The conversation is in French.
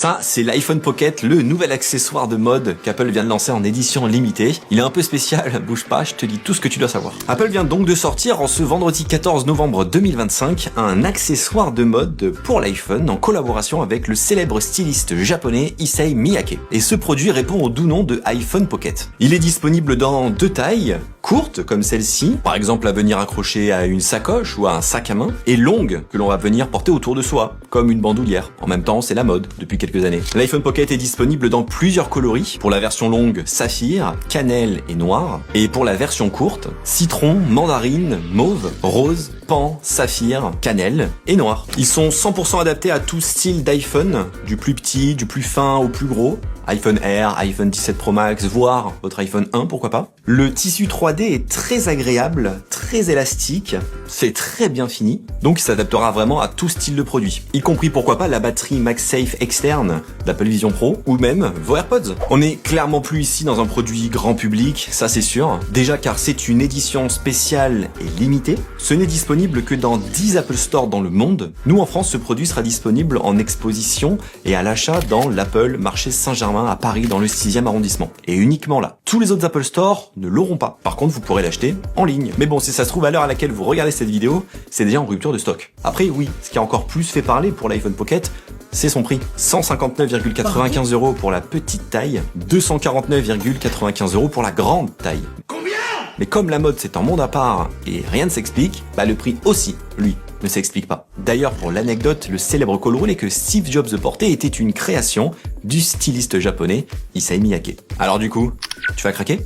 Ça, c'est l'iPhone Pocket, le nouvel accessoire de mode qu'Apple vient de lancer en édition limitée. Il est un peu spécial, bouge pas, je te dis tout ce que tu dois savoir. Apple vient donc de sortir en ce vendredi 14 novembre 2025 un accessoire de mode pour l'iPhone en collaboration avec le célèbre styliste japonais Issey Miyake. Et ce produit répond au doux nom de iPhone Pocket. Il est disponible dans deux tailles, courtes comme celle-ci, par exemple à venir accrocher à une sacoche ou à un sac à main, et longues que l'on va venir porter autour de soi, comme une bandoulière. En même temps, c'est la mode depuis quelques années. L'iPhone Pocket est disponible dans plusieurs coloris. Pour la version longue, saphir, cannelle et noir. Et pour la version courte, citron, mandarine, mauve, rose, pan, saphir, cannelle et noir. Ils sont 100% adaptés à tout style d'iPhone, du plus petit, du plus fin au plus gros. iPhone Air, iPhone 17 Pro Max, voire votre iPhone 1, pourquoi pas. Le tissu 3D est très agréable, très élastique, c'est très bien fini, donc il s'adaptera vraiment à tout style de produit, y compris pourquoi pas la batterie MagSafe externe d'Apple Vision Pro, ou même vos AirPods. On est clairement plus ici dans un produit grand public, ça c'est sûr, déjà car c'est une édition spéciale et limitée. Ce n'est disponible que dans 10 Apple Store dans le monde. Nous en France, ce produit sera disponible en exposition et à l'achat dans l'Apple Marché Saint-Germain à Paris dans le 6e arrondissement. Et uniquement là. Tous les autres Apple Store ne l'auront pas. Par contre, vous pourrez l'acheter en ligne. Mais bon, si ça se trouve à l'heure à laquelle vous regardez cette vidéo, c'est déjà en rupture de stock. Après, oui, ce qui a encore plus fait parler pour l'iPhone Pocket, c'est son prix. 159,95 € pour la petite taille, 249,95 € pour la grande taille. Mais comme la mode c'est un monde à part et rien ne s'explique, le prix aussi, lui, ne s'explique pas. D'ailleurs, pour l'anecdote, le célèbre col roulé que Steve Jobs portait était une création du styliste japonais Issey Miyake. Alors du coup, tu vas craquer ?